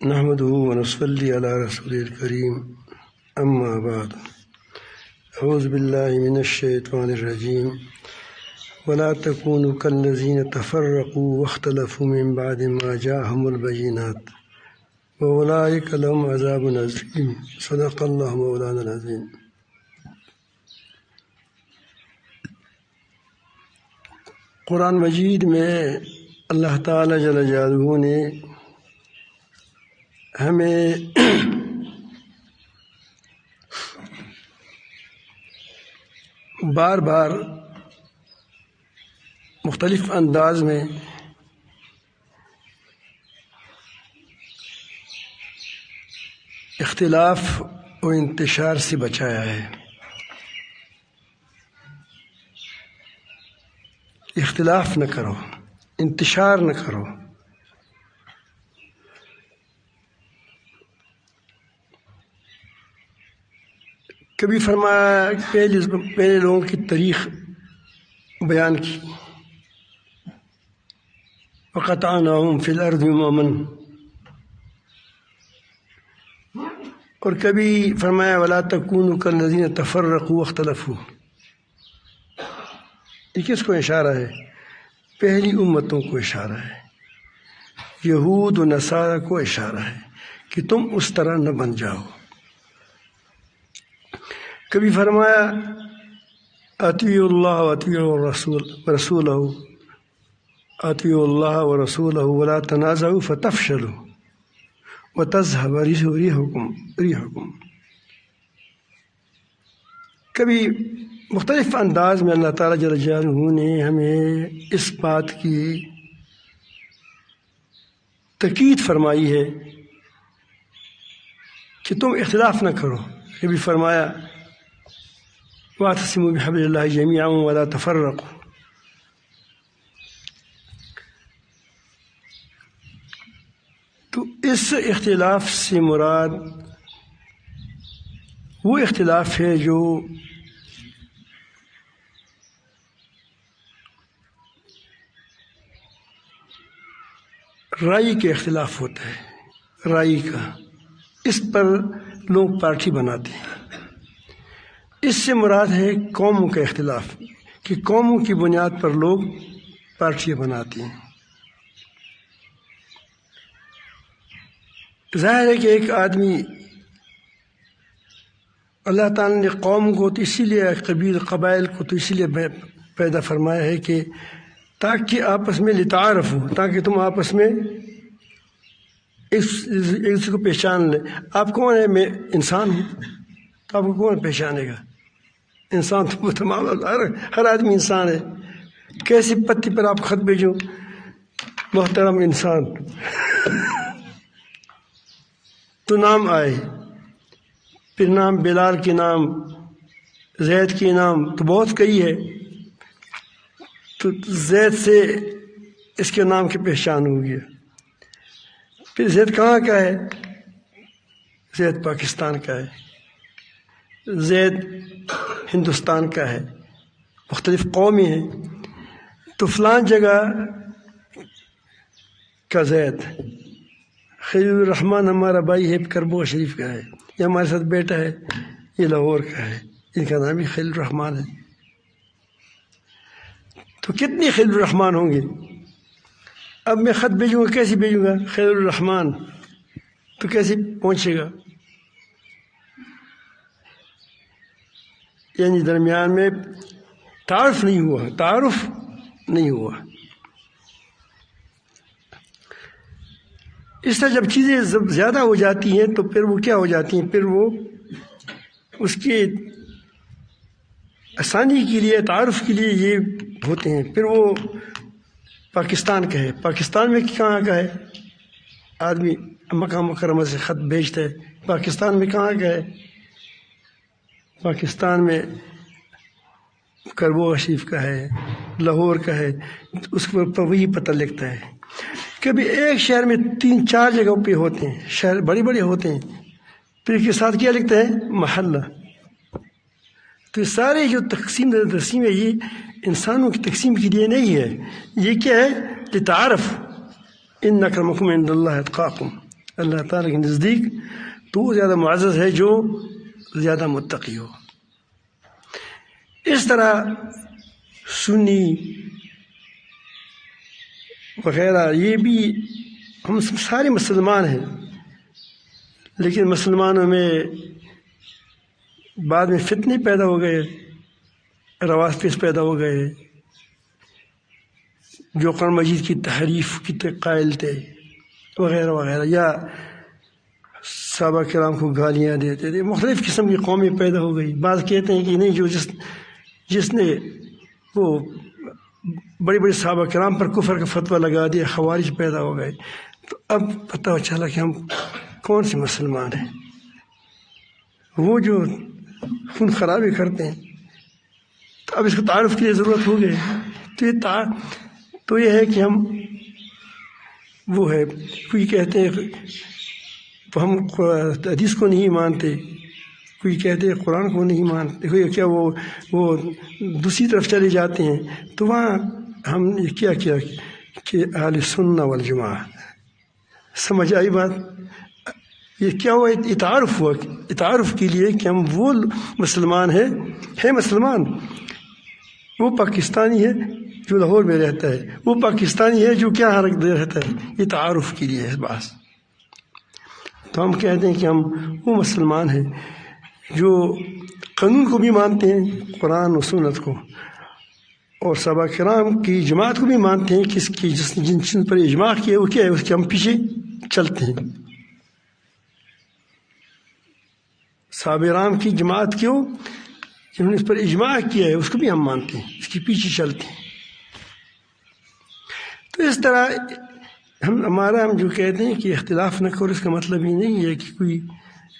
نحمده ونصلي على رسول الكريم أما بعد أعوذ بالله من الشيطان الرجيم ولا تكونوا كالذين تفرقوا واختلفوا من بعد ما جاءهم البينات وأولئك لهم عذاب عظيم صدق الله مولانا العظيم۔ قرآن مجید میں اللہ تعالیٰ جل جلالہ نے ہمیں بار بار مختلف انداز میں اختلاف و انتشار سے بچایا ہے۔ اختلاف نہ کرو، انتشار نہ کرو۔ کبھی فرمایا پہلے لوگوں کی تاریخ بیان کی، وقطعناہم فی الارض امما، اور کبھی فرمایا ولا تکونوا کالذین تفرقوا واختلفوا۔ یہ کس کو اشارہ ہے؟ پہلی امتوں کو اشارہ ہے، یہود و نصارہ کو اشارہ ہے کہ تم اس طرح نہ بن جاؤ۔ کبھی فرمایا اطیعوا اللہ واطیعوا الرسول ورسولہ، اطیعوا اللہ ورسولہ ولا تنازعوا فتفشلوا وتذهب ريحكم۔ کبھی مختلف انداز میں اللہ تعالیٰ جل جلالہ نے ہمیں اس بات کی تاکید فرمائی ہے کہ تم اختلاف نہ کرو۔ کبھی فرمایا واعتصموا بحبل اللہ جميعا ولا تفرقوا۔ تو اس اختلاف سے مراد وہ اختلاف ہے جو رائے کے اختلاف ہوتا ہے، رائے کا، اس پر لوگ پارٹی بناتے ہیں۔ اس سے مراد ہے قوموں کا اختلاف، کہ قوموں کی بنیاد پر لوگ پارٹیاں بناتے ہیں۔ ظاہر ہے کہ ایک آدمی، اللہ تعالیٰ نے قوم کو تو اسی لیے، قبائل کو تو اسی لیے پیدا فرمایا ہے کہ تاکہ آپس میں لتعارف ہو، تاکہ تم آپس میں ایک دوسرے کو پہچان لیں۔ آپ کون ہیں؟ میں انسان ہوں، تو آپ کو کون پہچانے گا؟ انسان تو تمام، ہر آدمی انسان ہے۔ کیسی پتی پر آپ خط بھیجو محترم انسان تو نام آئے، پھر نام بلال کے نام، زید کے نام تو بہت کئی ہے، تو زید سے اس کے نام کی پہچان ہوگی۔ پھر زید کہاں کا ہے؟ زید پاکستان کا ہے، زید ہندوستان کا ہے، مختلف قومیں ہیں، تو فلان جگہ کا زید۔ خلیل الرحمن ہمارا بھائی ہے، کربو شریف کا ہے، یہ ہمارے ساتھ بیٹا ہے، یہ لاہور کا ہے، ان کا نام بھی خلیل الرحمن ہے۔ تو کتنی خلیل الرحمن ہوں گے؟ اب میں خط بھیجوں گا، کیسے بھیجوں گا؟ خلیل الرحمن تو کیسے پہنچے گا؟ یعنی درمیان میں تعارف نہیں ہوا۔ اس طرح جب چیزیں زیادہ ہو جاتی ہیں تو پھر وہ کیا ہو جاتی ہیں؟ پھر وہ اس کی آسانی کے لیے، تعارف کے لیے یہ ہوتے ہیں۔ پھر وہ پاکستان کا ہے، پاکستان میں کہاں کا ہے؟ آدمی مکہ مکرمہ سے خط بھیجتا ہے، پاکستان میں کہاں کا ہے؟ پاکستان میں کربو شریف کا ہے، لاہور کا ہے، اس پر وہی پتہ لکھتا ہے۔ کبھی ایک شہر میں 3-4 جگہوں پہ ہوتے ہیں، شہر بڑے بڑے ہوتے ہیں، پھر اس کے ساتھ کیا لکھتا ہے؟ محلہ۔ تو سارے جو تقسیم ہے یہ انسانوں کی تقسیم کے لیے نہیں ہے، یہ کیا ہے؟ لتعارف، ان اکرمکم عند اللہ اتقاکم، اللہ تعالیٰ کے نزدیک تو وہ زیادہ معزز ہے جو زیادہ متقی ہو۔ اس طرح سنی وغیرہ یہ بھی ہم سارے مسلمان ہیں، لیکن مسلمانوں میں بعد میں فتنے پیدا ہو گئے، روافظ پیدا ہو گئے جو قرآن مجید کی تحریف کی قائل تھے وغیرہ وغیرہ، یا صحابہ کرام کو گالیاں دیتے تھے، مختلف قسم کی قومیں پیدا ہو گئی۔ بعض کہتے ہیں کہ نہیں، جو جس نے وہ بڑے بڑے صحابہ کرام پر کفر کا فتویٰ لگا دیا، خوارج پیدا ہو گئے۔ تو اب پتہ چلا کہ ہم کون سے مسلمان ہیں، وہ جو خون خرابی کرتے ہیں۔ تو اب اس کو تعارف کے لیے ضرورت ہو گئی۔ تو یہ ہے کہ ہم وہ ہے، کوئی کہتے ہیں ہم حدیث کو نہیں مانتے، کوئی کہتے ہیں قرآن کو نہیں مانتے، کوئی کیا وہ دوسری طرف چلے جاتے ہیں۔ تو وہاں ہم نے کیا کہ اہل سنہ والجماعہ، سمجھ آئی بات؟ یہ کیا ہوا؟ تعارف ہوا، تعارف کے لیے کہ ہم وہ مسلمان ہیں مسلمان۔ وہ پاکستانی ہے جو لاہور میں رہتا ہے، وہ پاکستانی ہے جو کیا رہتا ہے، یہ تعارف کے لیے ہے بس۔ تو ہم کہتے ہیں کہ ہم وہ مسلمان ہیں جو قانون کو بھی مانتے ہیں، قرآن و سنت کو، اور صحابہ کرام کی جماعت کو بھی مانتے ہیں، جن پر اجماع کیا وہ کیا ہے، اس کے ہم پیچھے چلتے ہیں۔ صحابہ کرام کی جماعت کیوں؟ جنہوں نے اس پر اجماع کیا ہے اس کو بھی ہم مانتے ہیں، اس کے پیچھے چلتے ہیں۔ تو اس طرح ہم جو کہتے ہیں کہ اختلاف نہ کرو، اس کا مطلب یہ نہیں ہے کہ کوئی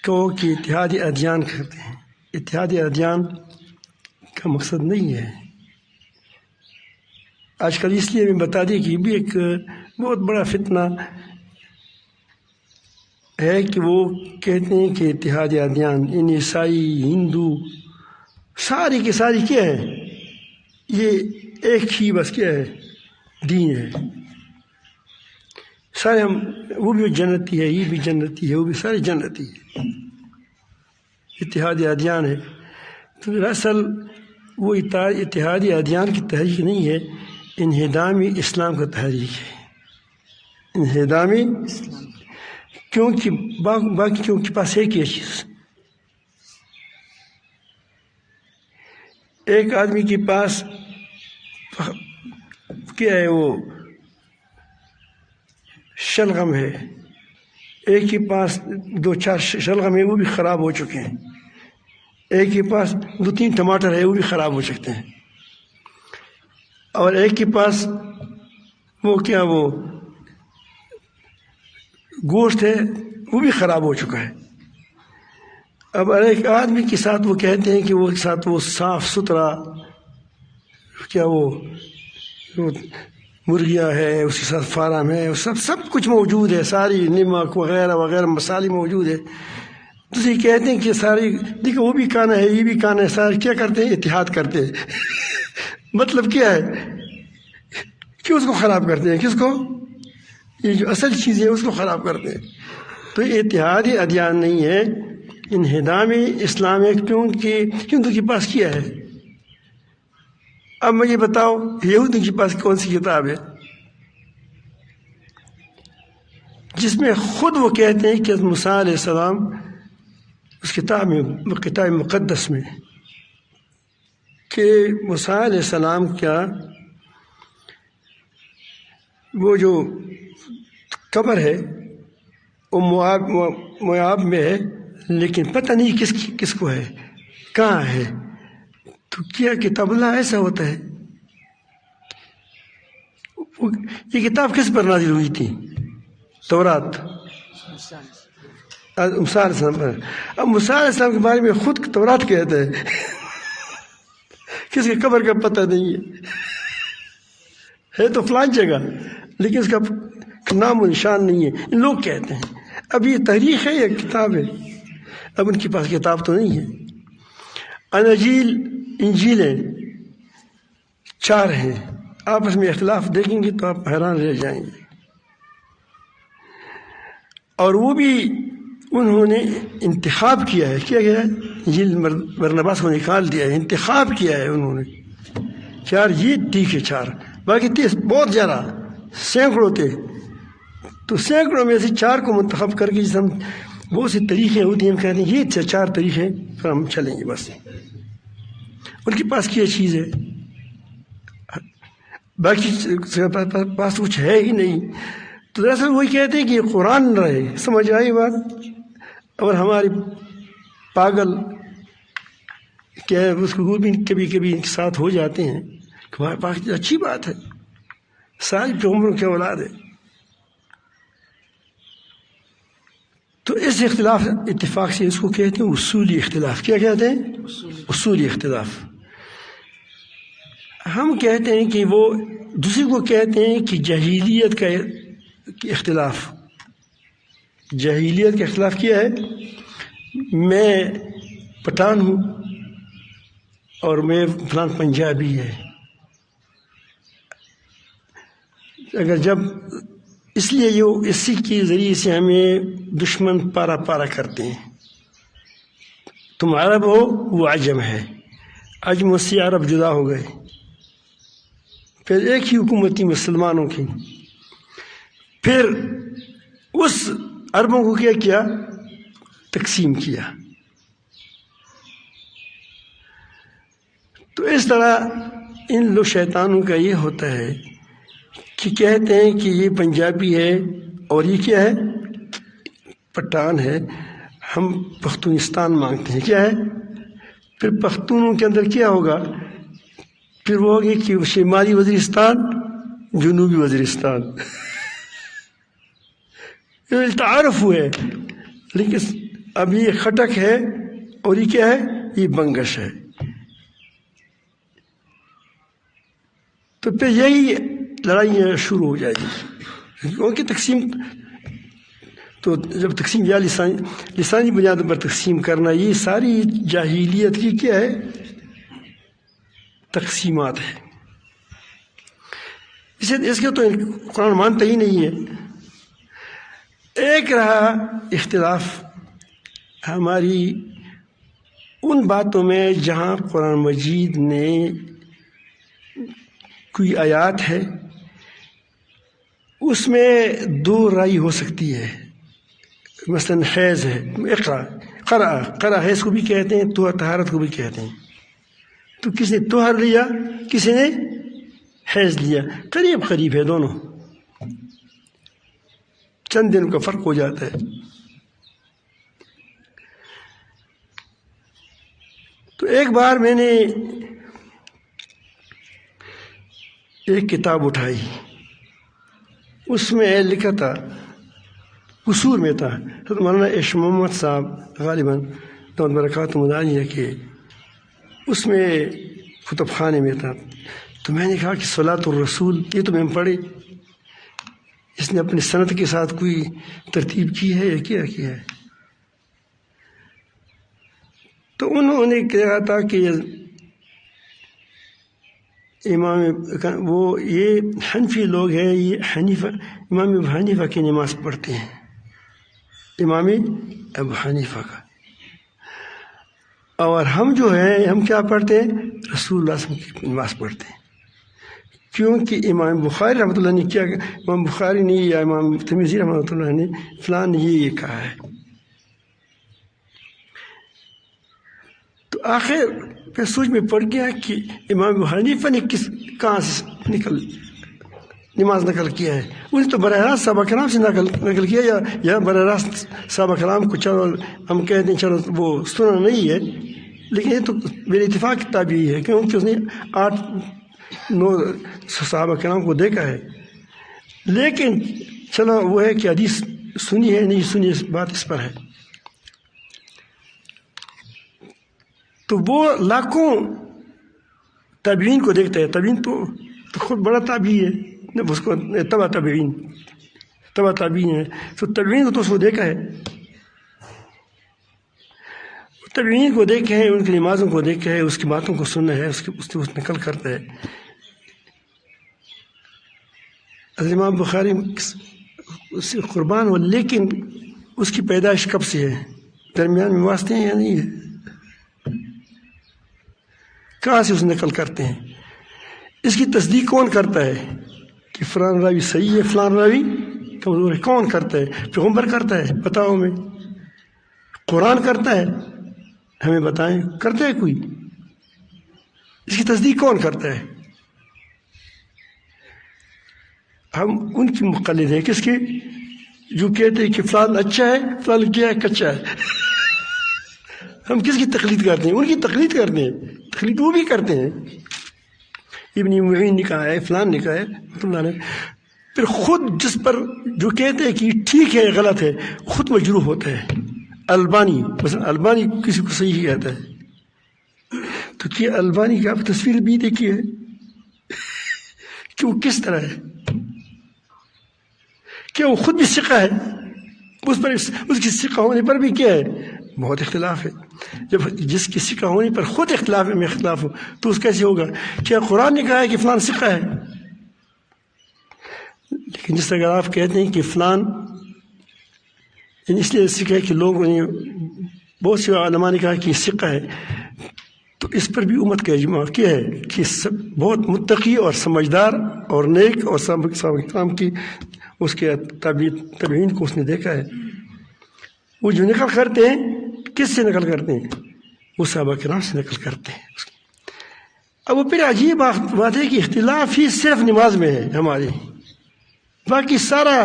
کہو کہ اتحاد ادیان کرتے ہیں۔ اتحاد ادیان کا مقصد نہیں ہے۔ آج کل اس لیے میں بتا دیا کہ یہ بھی ایک بہت بڑا فتنہ ہے کہ وہ کہتے ہیں کہ اتحاد ادیان، ان عیسائی ہندو ساری کی ساری کیا ہے، یہ ایک ہی بس کیا ہے، دین ہے۔ سارے ہم، وہ بھی جنتی ہے، یہ بھی جنتی ہے، وہ بھی سارے جنتی ہے، اتحاد ادیان ہے۔ تو دراصل وہ اتحادی ادیان کی تحریک نہیں ہے، انہدامی اسلام کا تحریک ہے، انہدامی اسلام۔ کیونکہ باقی کے پاس ایک ہی چیز، ایک آدمی کے پاس کیا ہے، وہ شلغم ہے، ایک کے پاس 2-4 شلغم ہے، وہ بھی خراب ہو چکے ہیں، ایک کے پاس 2-3 ٹماٹر ہے، وہ بھی خراب ہو سکتے ہیں، اور ایک کے پاس وہ کیا، وہ گوشت ہے، وہ بھی خراب ہو چکا ہے۔ اب ایک آدمی کے ساتھ وہ کہتے ہیں کہ وہ ساتھ وہ صاف ستھرا کیا، وہ مرغیاں ہے، اس کے ساتھ فارم ہے، سب کچھ موجود ہے، ساری نمک وغیرہ وغیرہ مسالے موجود ہے۔ دوسری کہتے ہیں کہ ساری دیکھو وہ بھی کھانا ہے، یہ بھی کھانا ہے، سارے کیا کرتے ہیں، اتحاد کرتے ہیں۔ مطلب کیا ہے کہ اس کو خراب کرتے ہیں، کس کو؟ یہ جو اصل چیز ہے اس کو خراب کرتے ہیں۔ تو یہ اتحادی ادیان نہیں ہے، انہدامی اسلام ہے۔ کیونکہ کے پاس کیا ہے؟ اب مجھے بتاؤ، یہودی کے پاس کون سی کتاب ہے جس میں خود وہ کہتے ہیں کہ موسیٰ علیہ السلام اس کتاب مقدس میں کہ موسیٰ علیہ السلام کیا وہ جو قبر ہے وہ مواب میں ہے، لیکن پتہ نہیں کس کو ہے، کہاں ہے۔ تو کیا کتاب اللہ ایسا ہوتا ہے؟ یہ کتاب کس پر نازل ہوئی تھی؟ تورات، موسیٰ علیہ السلام پر۔ اب موسیٰ علیہ السلام کے بارے میں خود تورات کہتا ہے، کس کی قبر کا پتہ نہیں ہے تو فلان جگہ، لیکن اس کا نام و نشان نہیں ہے، لوگ کہتے ہیں۔ اب یہ تاریخ ہے یا کتاب ہے؟ اب ان کے پاس کتاب تو نہیں ہے۔ انجیلیں 4 ہیں، آپس میں اختلاف دیکھیں گے تو آپ حیران رہ جائیں گے۔ اور وہ بھی انہوں نے انتخاب کیا ہے، کیا گیا ہے، انجیل برناباس کو نکال دیا ہے، انتخاب کیا ہے انہوں نے، 4 یہ ٹھیک ہے 4، باقی 30 بہت زیادہ سینکڑوں تھے، تو سینکڑوں میں سے 4 کو منتخب کر کے، جس ہم بہت سے طریقے ہوتے ہیں، ہم کہتے ہیں یہ 4 طریقے پر ہم چلیں گے، بس ان کے پاس کیا چیز ہے، باقی پاس کچھ ہے ہی نہیں، تو دراصل وہی کہتے ہیں کہ یہ قرآن رہے، سمجھ آئی بات؟ اور ہمارے پاگل کیا ہے، اس کو بھی کبھی کبھی ساتھ ہو جاتے ہیں کہ ہمارے پاس اچھی بات ہے، ساری پیغمبروں کی اولاد ہے، تو اس اختلاف اتفاق سے اس کو کہتے ہیں اصولی اختلاف۔ کیا کہتے ہیں؟ اصولی اختلاف۔ ہم کہتے ہیں کہ وہ دوسرے کو کہتے ہیں کہ جاہلیت کا اختلاف۔ جاہلیت کا اختلاف کیا ہے؟ میں پٹھان ہوں اور میں فلان پنجابی ہے، اگر جب اس لیے یہ اسی کے ذریعے سے ہمیں دشمن پارا پارا کرتے ہیں، تم عرب ہو وہ عجم ہے، عجم سے عرب جدا ہو گئے، پھر ایک ہی حکومت تھی مسلمانوں کی، پھر اس عربوں کو کیا کیا؟ تقسیم کیا۔ تو اس طرح ان لوگ شیطانوں کا یہ ہوتا ہے کہ کہتے ہیں کہ یہ پنجابی ہے اور یہ کیا ہے؟ پٹھان ہے، ہم پختونستان مانگتے ہیں، کیا ہے؟ پھر پختونوں کے اندر کیا ہوگا؟ پھر وہ ہوگی کہ شمالی وزیرستان، جنوبی وزیرستان، یہ تعارف ہوئے، لیکن اب یہ خٹک ہے اور یہ کیا ہے؟ یہ بنگش ہے۔ تو پھر یہی لڑائیاں شروع ہو جائے گی، کیونکہ تقسیم تو جب تقسیم یا لسانی بنیادوں پر تقسیم کرنا، یہ ساری جاہلیت کی کیا ہے؟ تقسیمات ہے۔ اس کے تو قرآن مانتا ہی نہیں ہے۔ ایک رہا اختلاف ہماری ان باتوں میں جہاں قرآن مجید نے کوئی آیات ہے اس میں 2 رائے ہو سکتی ہے، مثلا حیض ہے، قرأ حیض کو بھی کہتے ہیں، طہارت کو بھی کہتے ہیں، تو کسی نے طہر لیا، کسی نے حیض لیا، قریب قریب ہے دونوں، چند دن کا فرق ہو جاتا ہے۔ تو ایک بار میں نے ایک کتاب اٹھائی، اس میں لکھا تھا، قصور میں تھا، حضرت مولانا عیش محمد صاحب غالباً دعوت برکات مدانی ہے کہ اس میں کتب خانے میں تھا، تو میں نے کہا کہ صلاۃ الرسول یہ تو میں پڑھے، اس نے اپنی سند کے ساتھ کوئی ترتیب کی ہے یا کیا ہے؟ تو انہوں نے کہا تھا کہ امام وہ یہ حنفی لوگ ہیں، یہ امام ابو حنیفہ کی نماز پڑھتے ہیں، امام ابو حنیفہ کا، اور ہم جو ہیں ہم کیا پڑھتے ہیں؟ رسول اللہ صلی اللہ علیہ وسلم کی نماز پڑھتے ہیں، کیونکہ امام بخاری رحمۃ اللہ نے کیا، امام بخاری نے یا امام ترمذی رحمۃ اللہ نے فلاں نے یہ کہا ہے، تو آخر پھر سوچ میں پڑ گیا کہ امام ابو حنیفہ نے کہاں سے نماز نقل کیا ہے؟ انہیں تو براہ راست صحابہ کرام سے نقل کیا، یا براہ راست صحابہ کرام کو چلو ہم کہتے ہیں چلو وہ سنا نہیں ہے، لیکن یہ تو میرے اتفاق تابعی ہے، کیونکہ اس نے 8-9 صحابہ کرام کو دیکھا ہے، لیکن چلو وہ ہے کہ حدیث سنی ہے نہیں سنی، اس بات اس پر ہے۔ تو وہ لاکھوں تابعین کو دیکھتا ہے، تابعین تو خود بڑا تابعی ہے، اس کو تبع تابعین ہے، تو تابعین کو تو اس کو دیکھا ہے، تابعین کو دیکھا ہے، ان کی نمازوں کو دیکھا ہے، اس کی باتوں کو سننا ہے، اس نقل کرتا ہے۔ امام بخاری اس سے قربان ہو، لیکن اس کی پیدائش کب سے ہے؟ درمیان میں واسطے ہیں یا نہیں ہے؟ کہاں سے اس نقل کرتے ہیں؟ اس کی تصدیق کون کرتا ہے کہ فلان راوی صحیح ہے فلان راوی کمزور ہے؟ کون کرتا ہے؟ پیغمبر کرتا ہے؟ بتاؤ ہمیں۔ قرآن کرتا ہے؟ ہمیں بتائیں، کرتا ہے کوئی؟ اس کی تصدیق کون کرتا ہے؟ ہم ان کی مقلد ہیں، کس کے؟ جو کہتے ہیں کہ فلان اچھا ہے فلان کیا ہے کچا ہے۔ ہم کس کی تقلید کرتے ہیں؟ ان کی تقلید کرتے ہیں، تقلید وہ بھی کرتے ہیں۔ ابن معین نے کہا ہے، فلان نے کہا ہے، فلان نے، پھر خود جس پر جو کہتے ہیں کہ ٹھیک ہے غلط ہے خود مجروح ہوتا ہے۔ البانی مثلا، البانی کسی کو صحیح کہتا ہے، تو کیا البانی کی آپ تصویر بھی دیکھی ہے کہ وہ کس طرح ہے؟ کیا وہ خود بھی ثقہ ہے؟ اس کی ثقہ ہونے پر بھی کیا ہے؟ بہت اختلاف ہے۔ جب جس کی ثقہ ہونے پر خود اختلاف میں اختلاف ہو تو اس کیسے ہوگا؟ کیا قرآن نے کہا ہے کہ فلان ثقہ ہے؟ لیکن جس طرح آپ کہتے ہیں کہ فلان اس لیے ثقہ ہے کہ لوگوں نے بہت سے علماء نے کہا کہ ثقہ ہے، تو اس پر بھی امت کا اجماع کیا ہے کہ بہت متقی اور سمجھدار اور نیک اور صحابہ کی اس کے تابعین کو اس نے دیکھا ہے۔ وہ جو نقل کرتے ہیں کس سے نقل کرتے ہیں؟ وہ صحابہ کرام سے نقل کرتے ہیں۔ اب وہ پھر عجیب بات ہے کہ اختلاف ہی صرف نماز میں ہے ہماری، باقی سارا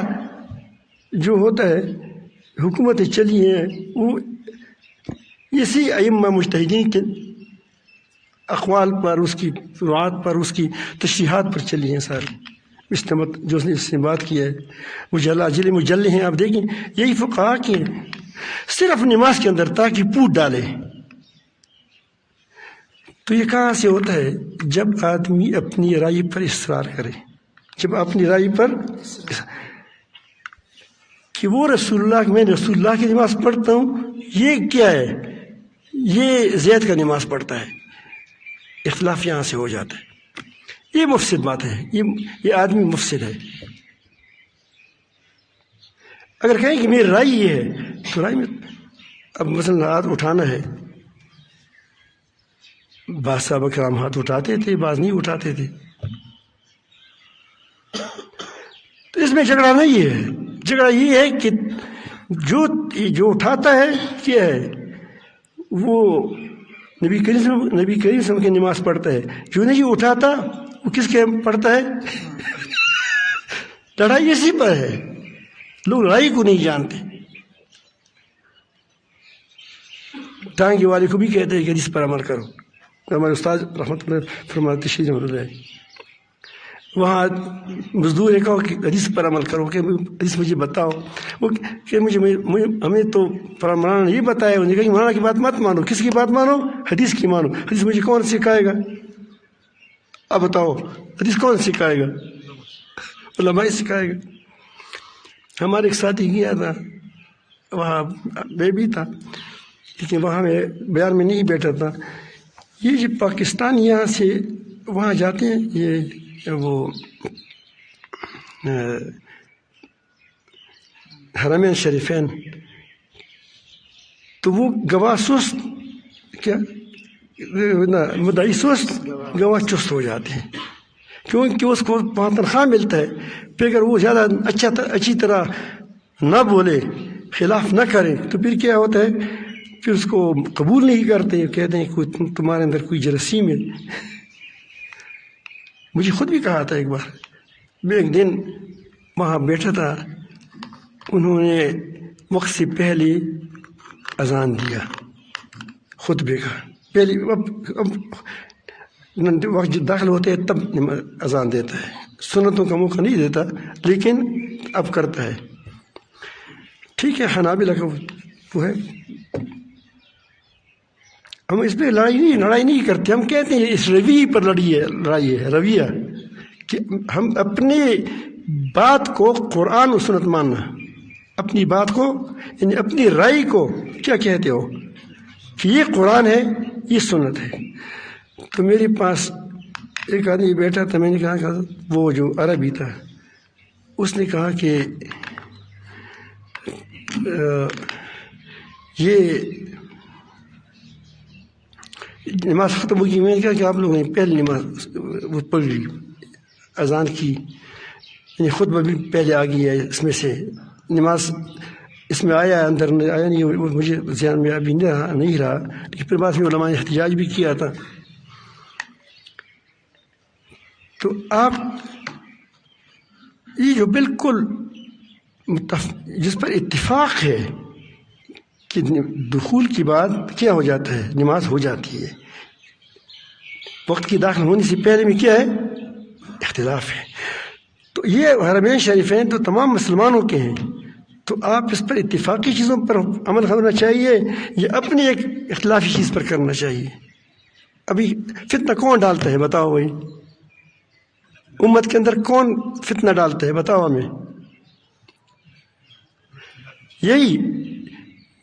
جو ہوتا ہے حکومتیں چلی ہیں وہ اسی ائمہ مجتہدین کے اقوال پر، اس کی فروعات پر، اس کی تشریحات پر چلی ہیں ساری۔ استمت جو اس نے بات کی ہے، مجلے مجلے ہیں، آپ دیکھیں یہی فقہا کی ہیں، صرف نماز کے اندر تاکہ پوٹ ڈالے۔ تو یہ کہاں سے ہوتا ہے؟ جب آدمی اپنی رائے پر اصرار کرے، جب اپنی رائے پر کہ وہ رسول اللہ، میں رسول اللہ کی نماز پڑھتا ہوں، یہ کیا ہے؟ یہ زید کا نماز پڑھتا ہے، اختلاف یہاں سے ہو جاتا ہے۔ یہ مفسد بات ہے، یہ آدمی مفسد ہے۔ اگر کہیں کہ میری رائے یہ ہے تو رائے میں اب مثلا ہاتھ اٹھانا ہے، بعض صحابہ کرام ہاتھ اٹھاتے تھے، بعض نہیں اٹھاتے تھے، تو اس میں جھگڑا نہیں ہے۔ جھگڑا یہ ہے کہ جو اٹھاتا ہے کیا ہے؟ وہ نبی کریم صلی اللہ علیہ وسلم کی نماز پڑھتا ہے، جو نہیں اٹھاتا وہ کس کے پڑھتا ہے؟ لڑائی اسی پر ہے، لوگ لڑائی کو نہیں جانتے۔ ٹانگی والے کو بھی کہتے ہیں کہ حدیث پر عمل کرو۔ ہمارے استاد رحمۃ اللہ فرماتے شیخ رحمۃ اللہ، وہاں مزدور نے کہا کہ حدیث پر عمل کرو، کہ حدیث مجھے بتاؤ۔ وہ کہ ہمیں تو مولانا نے یہ بتایا، انہوں نے کہا کہ مولانا کی بات مت مانو، کس کی بات مانو؟ حدیث کی مانو۔ حدیث مجھے کون سکھائے گا؟ اب بتاؤ حدیث کون سکھائے گا؟ علماء سکھائے گا۔ ہمارے ایک ساتھی گیا تھا، وہاں میں بھی تھا لیکن وہاں میں بیان میں نہیں بیٹھا تھا۔ یہ جو پاکستان یہاں سے وہاں جاتے ہیں، یہ وہ حرمین شریفین، تو وہ گواہ سست، کیا مدعی سست، گواہ چست ہو جاتے ہیں، کیونکہ اس کو وہاں تنخواہ ملتا ہے۔ پھر اگر وہ زیادہ اچھی طرح نہ بولے، خلاف نہ کرے، تو پھر کیا ہوتا ہے؟ پھر اس کو قبول نہیں کرتے، کہتے ہیں تمہارے اندر کوئی جراثیم ہے۔ مجھے خود بھی کہا تھا ایک بار، میں ایک دن وہاں بیٹھا تھا، انہوں نے وقت سے پہلے اذان دیا خطبے کا، پہلے وقت جو داخل ہوتے ہیں تب اذان دیتا ہے، سنتوں کا موقع نہیں دیتا، لیکن اب کرتا ہے۔ ٹھیک ہے، حنابلہ کا وہ ہے، ہم اس پہ لڑائی نہیں کرتے، ہم کہتے ہیں اس رویے پر لڑائی ہے، رویہ کہ ہم اپنی بات کو قرآن و سنت ماننا، اپنی بات کو یعنی اپنی رائے کو کیا کہتے ہو کہ یہ قرآن ہے، یہ سنت ہے۔ تو میرے پاس ایک آدمی بیٹھا تھا، میں نے کہا کہ وہ جو عربی تھا، اس نے کہا کہ یہ نماز ختم ہوگی، میں نے کہا کہ آپ لوگوں نے پہلی نماز وہ پڑھ لی، اذان کی، یعنی خطبہ بھی پہلے آ گئی ہے، اس میں سے نماز اس میں آیا، اندر آیا نہیں، وہ مجھے ذہن میں ابھی نہیں رہا، لیکن پھر بعد میں علماء نے احتجاج بھی کیا تھا۔ تو آپ یہ جو بالکل جس پر اتفاق ہے کہ دخول کی بات کیا ہو جاتا ہے، نماز ہو جاتی ہے، وقت کی داخل ہونے سے پہلے میں کیا ہے، اختلاف ہے۔ تو یہ حرمین شریفین تو تمام مسلمانوں کے ہیں، تو آپ اس پر اتفاقی چیزوں پر عمل کرنا چاہیے یا اپنی ایک اختلافی چیز پر کرنا چاہیے؟ ابھی فتنہ کون ڈالتا ہے بتاؤ بھائی؟ امت کے اندر کون فتنہ ڈالتا ہے بتاؤ ہمیں؟ یہی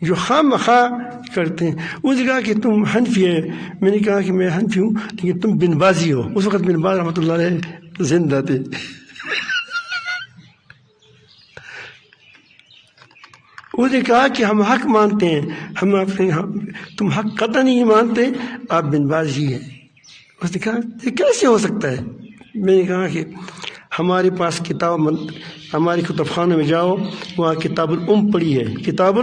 جو خواہ مخواہ کرتے ہیں۔ اس نے کہا کہ تم حنفی ہے، میں نے کہا کہ میں حنفی ہوں لیکن تم بن بازی ہو۔ اس وقت بن باز رحمۃ اللہ علیہ زندہ تھے۔ اس نے کہا کہ ہم حق مانتے ہیں، تم حق قطع نہیں مانتے، آپ بن بازی ہیں۔ اس نے کہا یہ کیسے ہو سکتا ہے؟ میں نے کہا کہ ہمارے پاس کتاب، ہماری کتب خانوں میں جاؤ، وہاں کتاب الام پڑھی ہے، کتاب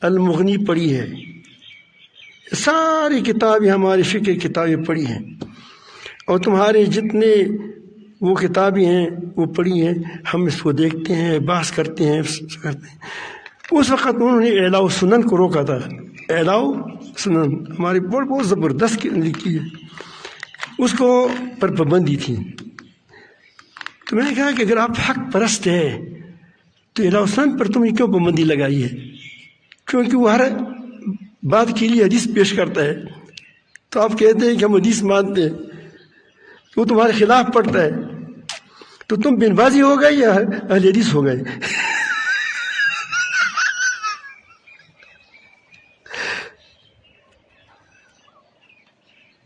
المغنی پڑھی ہے، ساری کتابیں ہماری فقہ کتابیں پڑھی ہیں، اور تمہارے جتنے وہ کتابیں ہیں وہ پڑھی ہیں، ہم اس کو دیکھتے ہیں، بحث کرتے ہیں۔ اس وقت انہوں نے اعلاء سنن کو روکا تھا، اعلاء سنن ہماری بہت زبردست لکھی ہے، اس کو پر پابندی تھی۔ تو میں نے کہا کہ اگر آپ حق پرست ہے تو اعلاء سنن پر تم نے کیوں پابندی لگائی ہے؟ کیونکہ وہ ہر بات کے لیے حدیث پیش کرتا ہے، تو آپ کہتے ہیں کہ ہم حدیث مانتے ہیں، وہ تمہارے خلاف پڑتا ہے، تو تم بن بازی ہو گئے یا اہل حدیث ہو گئے؟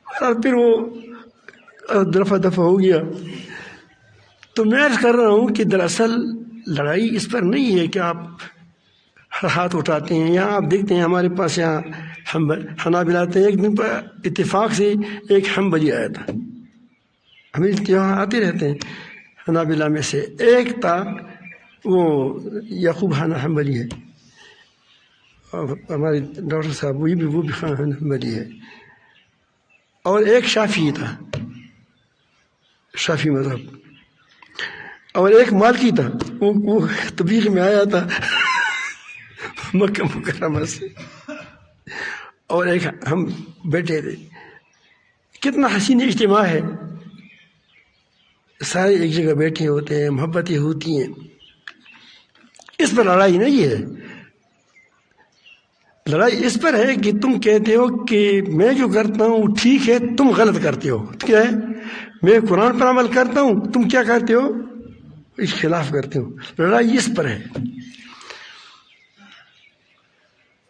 اور پھر وہ دفعہ ہو گیا۔ تو میں عرض کر رہا ہوں کہ دراصل لڑائی اس پر نہیں ہے کہ آپ ہاتھ اٹھاتے ہیں۔ یہاں آپ دیکھتے ہیں ہمارے پاس یہاں حنابلہ آتے ہیں، ایک دن پر اتفاق سے ایک حنبلی آیا تھا، ہمیں یہاں آتے رہتے ہیں حنابلہ میں سے ایک تھا، وہ یعقوب حنبلی ہے، اور ہمارے ڈاکٹر صاحب وہ بھی حنبلی ہے، اور ایک شافعی تھا، شافعی مذہب، اور ایک مالکی تھا، وہ تبلیغ میں آیا تھا مکہ مکرمہ سے، اور ایک ہم بیٹھے تھے۔ کتنا حسین اجتماع ہے، سارے ایک جگہ بیٹھے ہوتے ہیں، محبتیں ہوتی ہیں، اس پر لڑائی نہیں ہے۔ لڑائی اس پر ہے کہ تم کہتے ہو کہ میں جو کرتا ہوں ٹھیک ہے، تم غلط کرتے ہو۔ کیا ہے؟ میں قرآن پر عمل کرتا ہوں، تم کیا کرتے ہو؟ اس خلاف کرتے ہو۔ لڑائی اس پر ہے۔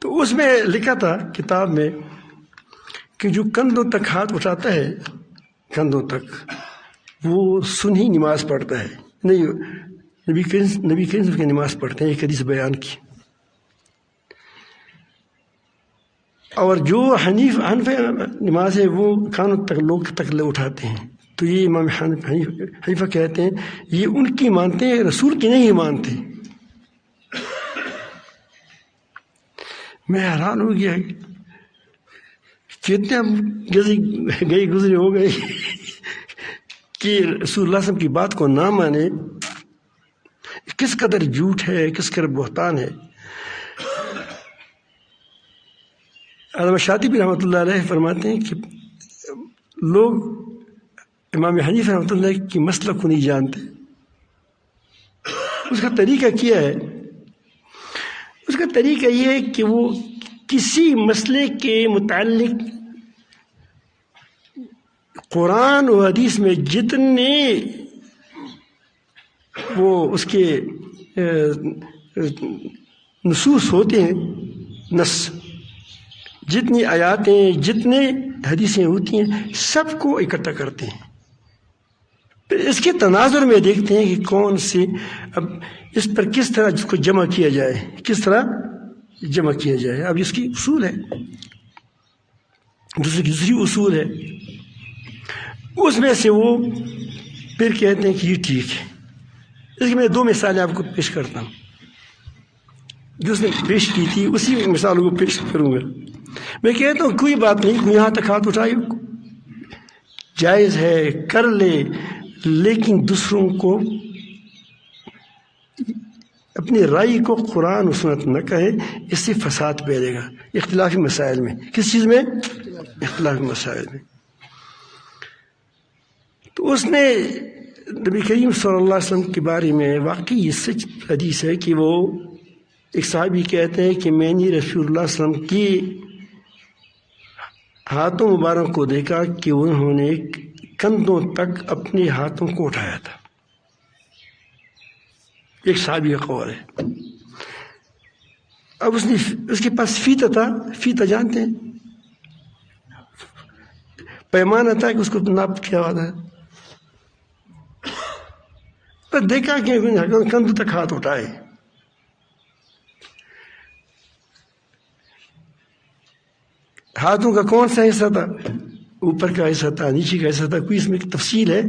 تو اس میں لکھا تھا کتاب میں کہ جو کندھوں تک ہاتھ اٹھاتا ہے، کندھوں تک، وہ سنی نماز پڑھتا ہے، نہیں نبی کریم کی نماز پڑھتے ہیں، ایک حدیث بیان کی۔ اور جو حنیف نماز ہے وہ کانوں تک لوگ تک اٹھاتے ہیں، تو یہ امام حنیفہ کہتے ہیں یہ ان کی مانتے ہیں، رسول کی نہیں مانتے۔ میں حیران ہو گیا کتنے گئے گزرے ہو گئے کہ رسول اللہ صلی اللہ علیہ وسلم کی بات کو نہ مانے، کس قدر جھوٹ ہے، کس قدر بہتان ہے۔ علامہ شاطبی رحمۃ اللہ علیہ فرماتے ہیں کہ لوگ امام حنیفہ رحمۃ اللہ کی مسلک کو نہیں جانتے۔ اس کا طریقہ کیا ہے؟ اس کا طریقہ یہ ہے کہ وہ کسی مسئلے کے متعلق قرآن و حدیث میں جتنے وہ اس کے نصوص ہوتے ہیں، نص، جتنی آیاتیں، جتنے حدیثیں ہوتی ہیں، سب کو اکٹھا کرتے ہیں، پھر اس کے تناظر میں دیکھتے ہیں کہ کون سی، اب اس پر کس طرح جس کو جمع کیا جائے، کس طرح جمع کیا جائے. اب اس کی اصول ہے، دوسری اصول ہے، اس میں سے وہ پھر کہتے ہیں کہ یہ ٹھیک ہے. اس کی میں 2 مثالیں آپ کو پیش کرتا ہوں، جو اس نے پیش کی تھی اسی مثالوں کو پیش کروں گا. میں کہتا ہوں کوئی بات نہیں، یہاں تک ہاتھ اٹھائے جائز ہے، کر لے، لیکن دوسروں کو اپنی رائے کو قرآن و سنت نہ کہے، اس سے فساد پھیلے گا اختلافی مسائل میں. کس چیز میں؟ اختلافی مسائل میں. تو اس نے نبی کریم صلی اللہ علیہ وسلم کے بارے میں واقعی یہ سچ حدیث ہے کہ وہ ایک صحابی کہتے ہیں کہ میں نے رسول اللہ صلی اللہ علیہ وسلم کی ہاتھوں مبارک کو دیکھا کہ انہوں نے کندھوں تک اپنے ہاتھوں کو اٹھایا تھا. ایک صحابی کا قول ہے. اب اس کے پاس فیتہ تھا. فیتہ جانتے ہیں؟ پیمانہ تھا کہ اس کو ناپ کیا ہوا تھا. پر دیکھا کہ کندھوں تک ہاتھ اٹھائے. ہاتھوں کا کون سا حصہ تھا؟ اوپر کا حصہ تھا، نیچے کا حصہ تھا. کوئی اس میں تفصیل ہے؟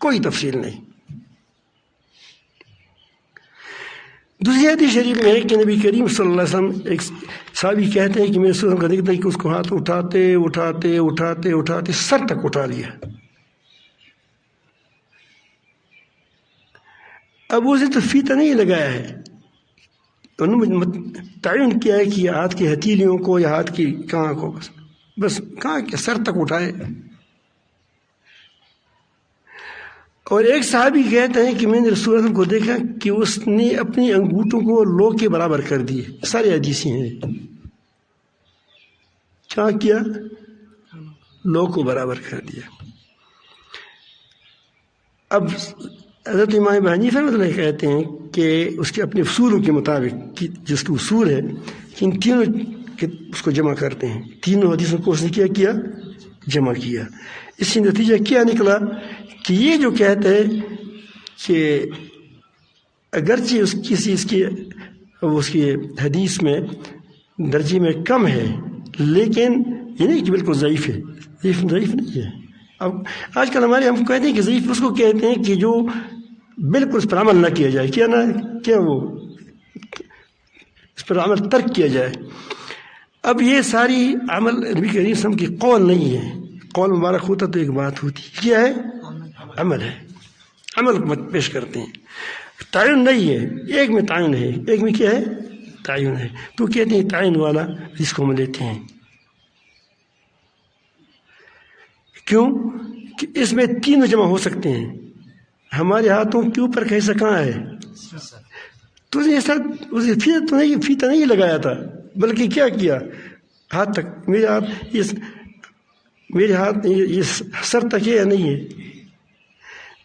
کوئی تفصیل نہیں. دوسری حدیث شریف میں ہے کہ نبی کریم صلی اللہ علیہ وسلم ایک صحابی کہتے ہیں کہ میں سورہ کا دیکھتا کہ اس کو ہاتھ اٹھاتے اٹھاتے اٹھاتے اٹھاتے سر تک اٹھا لیا. اب اسے تو فیتہ نہیں لگایا ہے، انہوں نے تعین کیا ہے کہ یہ ہاتھ کی ہتھیلیوں کو یا ہاتھ کی کہاں کو بس کہاں کہ سر تک اٹھائے. اور ایک صحابی کہتے ہیں کہ میں نے رسول اللہ کو دیکھا کہ اس نے اپنی انگوٹھوں کو لو کے برابر کر دیے. سارے حدیثیں ہیں. کیا کیا؟ لو کو برابر کر دیا. اب حضرت امام ابو حنیفہ رحمۃ اللہ کہتے ہیں کہ اس کے اپنے اصولوں کے مطابق، جس کے اصول ہے کہ ان تینوں اس کو جمع کرتے ہیں. تینوں حدیثوں کو اس نے کیا جمع کیا. اس سے نتیجہ کیا نکلا کہ یہ جو کہتے ہیں کہ اگرچہ اس کی حدیث میں درجے میں کم ہے، لیکن یہ نہیں کہ بالکل ضعیف ہے. ضعیف نہیں ہے. اب آج کل ہم کہتے ہیں کہ ضعیف اس کو کہتے ہیں کہ جو بالکل اس پر عمل نہ کیا جائے، وہ اس پر عمل ترک کیا جائے. اب یہ ساری عمل نبی کریم صلی اللہ علیہ وسلم کی قول نہیں ہے. قول مبارک ہوتا تو ایک بات ہوتی. کیا ہے؟ عمل ہے. عمل کو پیش کرتے ہیں. تعین نہیں ہے. ایک میں تعین ہے، ایک میں کیا ہے؟ تعین ہے. تو کہتے ہیں تعین والا جس کو ہم لیتے ہیں. کیوں کہ اس میں تینوں جمع ہو سکتے ہیں. ہمارے ہاتھوں کے اوپر کا حصہ کہاں ہے؟ تو اسے فیتہ نہیں لگایا تھا، بلکہ کیا ہاتھ تک. میرے ہاتھ یہ سر تک ہے یا نہیں ہے؟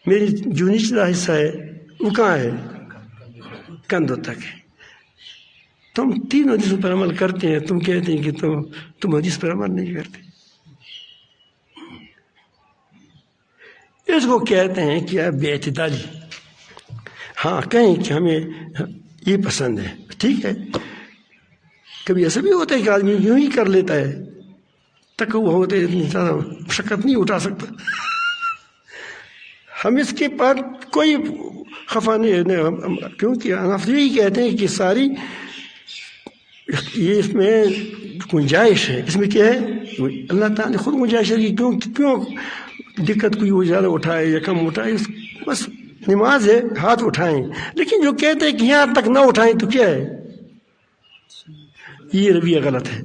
میری جو نچلا حصہ ہے وہ کہاں ہے؟ کندھوں تک ہے. تم تین حدیثوں پر عمل کرتے ہیں، تم کہتے ہیں کہ تم حدیث پر عمل نہیں کرتے. اس کو کہتے ہیں کہ بے اعتدالی. ہاں کہیں کہ ہمیں یہ پسند ہے، ٹھیک ہے. کبھی ایسا بھی ہوتا ہے کہ آدمی یوں ہی کر لیتا ہے، تک وہ ہوتے اتنی زیادہ مشقت نہیں اٹھا سکتا. ہم اس کے بعد کوئی خفا نہیں، کیونکہ حنفی یہی کہتے ہیں کہ ساری یہ اس میں گنجائش ہے. اس میں کیا ہے؟ اللہ تعالیٰ نے خود گنجائش ہے کہ کیوں دقت کوئی وہ زیادہ اٹھائے یا کم اٹھائے. بس نماز ہے، ہاتھ اٹھائیں. لیکن جو کہتے ہیں کہ یہاں تک نہ اٹھائیں تو کیا ہے؟ یہ رویہ غلط ہے.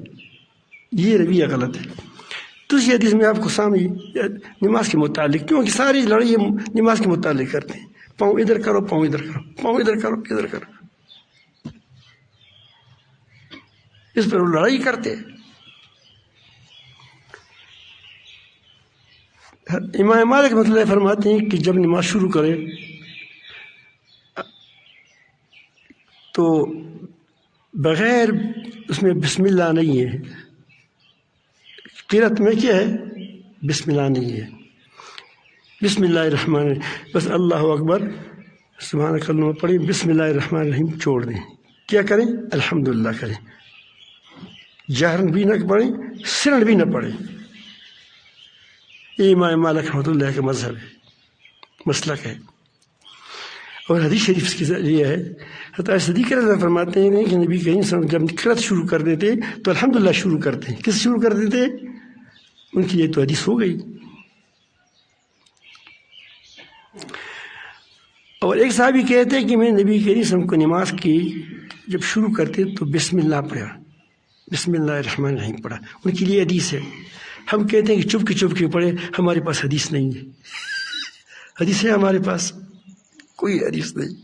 یہ رویہ غلط ہے. دوسری حدیث میں آپ کو سامنے نماز کے متعلق، کیونکہ ساری لڑائی نماز کے متعلق کرتے ہیں. پاؤں ادھر کرو، پاؤں ادھر کرو، پاؤں ادھر کرو، ادھر کرو. اس پر وہ لڑائی کرتے. امام مالک رحمۃ اللہ فرماتے ہیں کہ جب نماز شروع کرے تو بغیر اس میں بسم اللہ نہیں ہے. قرأت میں کیا ہے؟ بسم اللہ نہیں ہے. بسم اللہ الرحمن الرحیم، بس اللہ اکبر سبحانک اللہم پڑھیں، بسم اللہ الرحمن الرحیم چھوڑ دیں، کیا کریں؟ الحمدللہ کریں، جہرن بھی نہ پڑھیں، سرن بھی نہ پڑھیں۔ یہ امام مالک رحمۃ اللہ کا مذہب ہے، مسلک ہے۔ اور حدیث شریف کے ذریعے ہے، حضرت صدیق رضی اللہ عنہ فرماتے ہیں کہ نبی کریم صلی اللہ علیہ وسلم جب قرأت شروع کر دیتے تو الحمدللہ شروع کرتے ہیں۔ کس شروع کر دیتے؟ ان کی یہ تو حدیث ہو گئی۔ اور ایک صحابی کہتے ہیں کہ میں نبی کریم صلی اللہ علیہ وسلم کو نماز کی جب شروع کرتے تو بسم اللہ پڑھا، بسم اللہ الرحمن الرحیم پڑھا، ان کے لیے حدیث ہے۔ ہم کہتے ہیں کہ چپ کے پڑھے، ہمارے پاس حدیث نہیں ہے۔ حدیث ہے ہمارے پاس؟ کوئی حدیث نہیں۔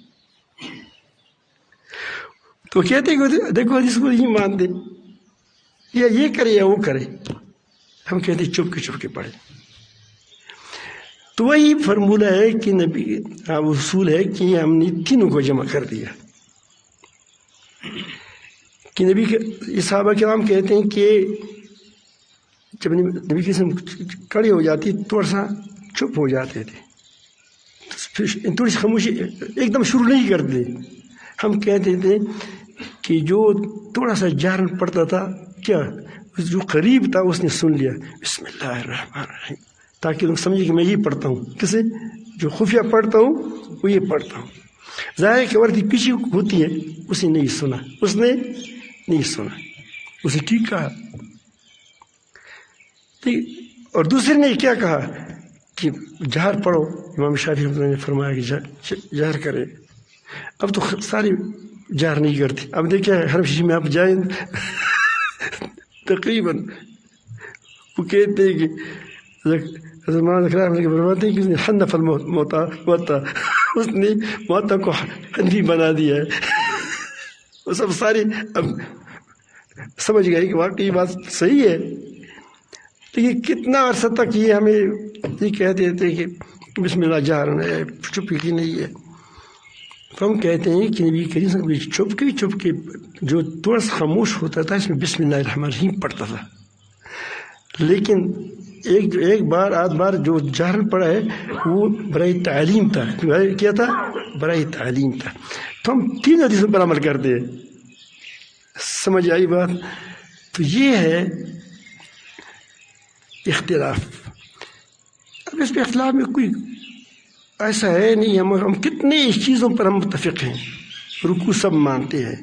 تو کہتے ہیں کہ دیکھو حدیث کو نہیں مانتے، یا یہ کرے یا وہ کرے، ہم کہتے ہیں چپ کے پڑھے۔ تو وہی فرمولہ ہے کہ نبی اصول ہے کہ ہم نے تینوں کو جمع کر دیا کہ نبی کے صحابہ کرام کہتے ہیں کہ جب نبی کے سم کھڑے ہو جاتی تھوڑا سا چپ ہو جاتے تھے، تھوڑی سی خاموشی، ایک دم شروع نہیں کرتے۔ ہم کہتے تھے کہ جو تھوڑا سا جہرن پڑتا تھا، کیا جو قریب تھا اس نے سن لیا بسم اللہ الرحمن الرحیم، تاکہ لوگ سمجھے کہ میں یہ پڑھتا ہوں۔ کسے؟ جو خفیہ پڑھتا ہوں وہ یہ پڑھتا ہوں۔ ظاہر ہے کہ عورت پیچھے ہوتی ہے، اس نے نہیں سنا، اسے ٹھیک کہا۔ اور دوسرے نے کیا کہا کہ جہر پڑھو، امام شافعی نے فرمایا کہ جہر کرے۔ اب تو سارے جہر نہیں کرتے۔ اب دیکھیں حرم شریف میں آپ جائیں تقریباً وہ کہتے ہیں کہ فرماتے ہیں کہ اس نے حنف الموتا، اس نے موتا کو حنفی بنا دیا ہے۔ وہ سب سارے اب سمجھ گئے کہ واقعی بات صحیح ہے، لیکن کتنا عرصہ تک یہ ہمیں یہ کہتے تھے کہ بسم اللہ جہرن ہے، چپ کی نہیں ہے۔ تو ہم کہتے ہیں کہ نبی کریم صلی اللہ علیہ وسلم چپ کے جو تھوڑا سا خاموش ہوتا تھا اس میں بسم اللہ الرحمن الرحیم پڑھتا تھا، لیکن ایک بار آدھ بار جو جہرن پڑھا ہے وہ برائے تعلیم تھا۔ کیا تھا؟ برائے تعلیم تھا۔ تو ہم تین حدیثوں پر عمل کرتے ہیں۔ سمجھ آئی بات؟ تو یہ ہے اختلاف۔ اب اس پہ اختلاف میں کوئی ایسا ہے نہیں، ہم کتنے اس چیزوں پر ہم متفق ہیں۔ رکوع سب مانتے ہیں،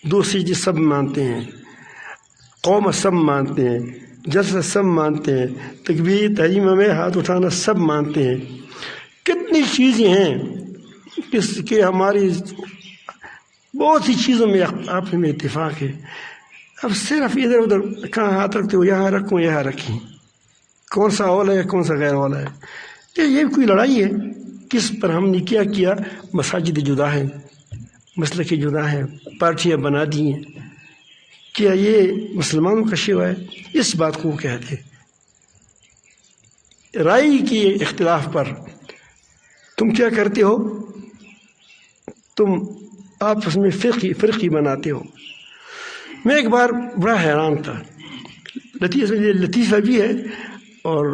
2 سجدے سب مانتے ہیں، قوم سب مانتے ہیں، جلسہ سب مانتے ہیں، تکبیر تحریمہ میں ہاتھ اٹھانا سب مانتے ہیں۔ کتنی چیزیں ہیں کہ ہماری بہت سی چیزوں میں آپس میں اتفاق ہے۔ اب صرف ادھر ادھر کہاں ہاتھ رکھتے ہو، یہاں رکھوں یہاں رکھیں، کون سا اولا ہے کون سا غیر اولا ہے، یہ کوئی لڑائی ہے؟ کس پر ہم نے کیا مساجد جدا ہیں، مسلک جدا ہیں، پارٹیاں بنا دی ہیں، کیا یہ مسلمانوں کا شیوا ہے؟ اس بات کو کہتے رائے کی اختلاف پر تم کیا کرتے ہو؟ تم آپس میں فرقی بناتے ہو۔ میں ایک بار بڑا حیران تھا، لطیفہ بھی ہے اور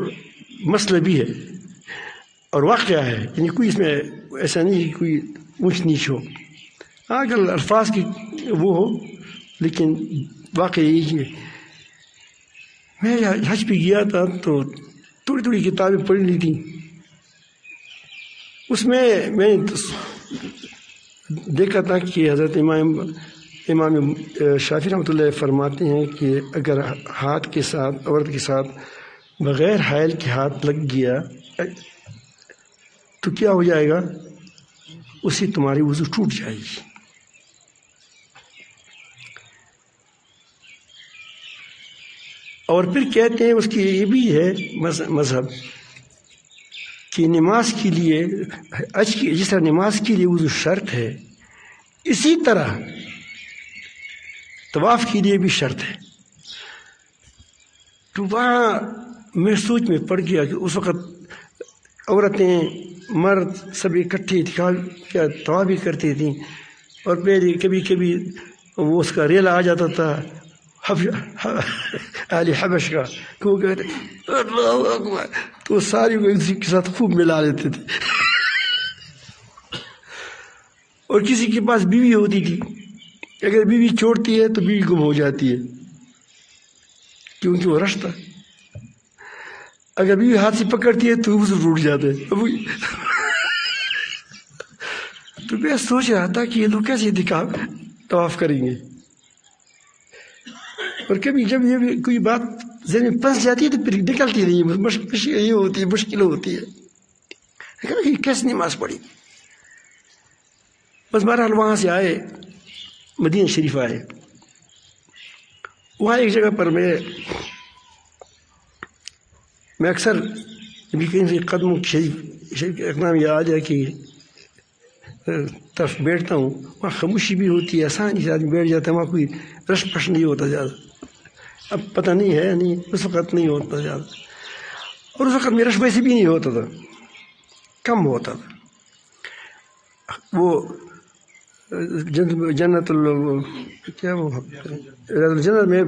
مسئلہ بھی ہے اور واقعہ ہے، یعنی کوئی اس میں ایسا نہیں کہ کوئی اونچ نیچ ہو، اگر الفاظ کی وہ ہو، لیکن واقعہ یہی ہے۔ میں حج پہ گیا تھا تو تھوڑی کتابیں پڑھ لی تھیں، اس میں میں دیکھا تھا کہ حضرت امام شافعی رحمۃ اللہ فرماتے ہیں کہ اگر ہاتھ کے ساتھ عورت کے ساتھ بغیر حائل کے ہاتھ لگ گیا تو کیا ہو جائے گا؟ اسے تمہاری وضو ٹوٹ جائے گی۔ اور پھر کہتے ہیں اس کی یہ بھی ہے مذہب کہ نماز کے لیے جس طرح نماز کے لیے وضو شرط ہے، اسی طرح طواف کے لیے بھی شرط ہے۔ تو وہاں میں سوچ میں پڑ گیا کہ اس وقت عورتیں مرد سب اکٹھے کیا طواف بھی کرتی تھیں، اور پہلے کبھی وہ اس کا ریلا آ جاتا تھا اہل حبش کا کہ وہ کہتے اللہ اکبر، تو وہ ساری کو ایک کے ساتھ خوب ملا لیتے تھے. اور کسی کے پاس بیوی ہوتی تھی، اگر بیوی چھوڑتی ہے تو بیوی گم ہو جاتی ہے کیونکہ وہ رشتہ. اگر بیوی ہاتھ سے پکڑتی ہے تو وضو ٹوٹ جاتا ہے. تو میں سوچ رہا تھا کہ یہ لوگ کیسے طواف کریں گے. اور کبھی جب یہ کوئی بات ذہن میں پھنس جاتی ہے تو پھر نکلتی نہیں، مشکل ہوتی ہے کہ کیسے نماز پڑھی. بس بہرحال وہاں سے آئے، مدینہ شریف آئے. وہاں ایک جگہ پر میں اکثر بھی کہیں سے قدم شریف ایک نام یاد آ جائے کہ طرف بیٹھتا ہوں، وہاں خاموشی بھی ہوتی ہے، آسانی سے آدمی بیٹھ جاتا ہے، وہاں کوئی رش پش نہیں ہوتا زیادہ. اب پتہ نہیں ہے نہیں، اس وقت نہیں ہوتا زیادہ، اور اس وقت میں رش ویسے بھی نہیں ہوتا تھا، کم ہوتا تھا. وہ جنت میں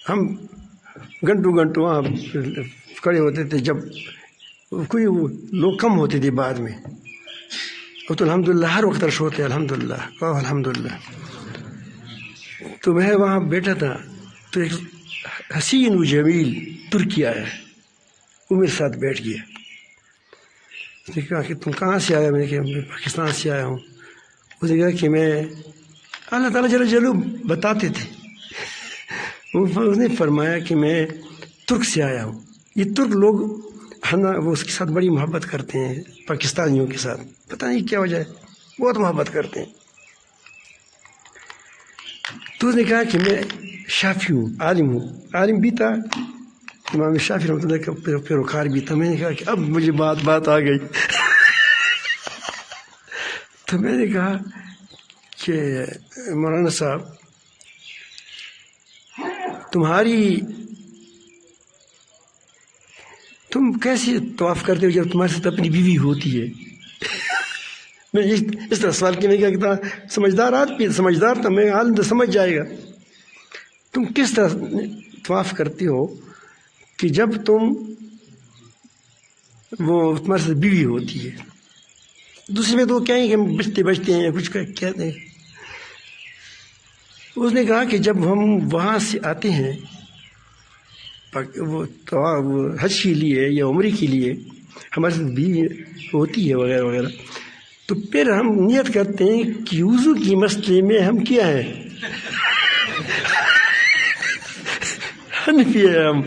ہم گھنٹوں وہاں کھڑے ہوتے تھے جب کوئی لوگ کم ہوتے تھے. بعد میں اب تو الحمدللہ ہر وقت رش ہوتے ہیں، الحمدللہ الحمدللہ. تو میں وہاں بیٹھا تھا تو ایک حسین و جمیل ترکی آیا، وہ میرے ساتھ بیٹھ گیا. اس نے کہا کہ تم کہاں سے آیا؟ میں نے کہا میں پاکستان سے آیا ہوں. اس نے کہا کہ میں اللہ تعالیٰ جل جلالہ بتاتے تھے. اس نے فرمایا کہ میں ترک سے آیا ہوں. یہ ترک لوگ وہ اس کے ساتھ بڑی محبت کرتے ہیں، پاکستانیوں کے ساتھ، پتہ نہیں کیا وجہ ہے، بہت محبت کرتے ہیں. تو اس نے کہا کہ میں شافی ہوں، عالم بھی تھا، امام شافی رحمۃ اللہ کا پیروکار بھی تھا. میں نے کہا کہ اب مجھے بات آ گئی. تو میں نے کہا کہ مولانا صاحب تم کیسے طواف کرتے ہو جب تمہارے ساتھ اپنی بیوی ہوتی ہے؟ میں اس طرح سوال کی، میں کہا کہ سمجھدار آدمی، سمجھدار تھا میں، عالم تو سمجھ جائے گا. تم کس طرح طواف کرتے ہو کہ جب تمہارے ساتھ بیوی ہوتی ہے؟ دوسرے میں تو وہ کہیں کہ ہم بچتے ہیں کچھ کہتے ہیں. اس نے کہا کہ جب ہم وہاں سے آتے ہیں وہ حج کے لیے یا عمرے کے لیے، ہمارے ساتھ بیوی ہوتی ہے وغیرہ وغیرہ، تو پھر ہم نیت کرتے ہیں کہ وضو کی مسئلے میں ہم کیا ہیں، حنفی ہیں ہم.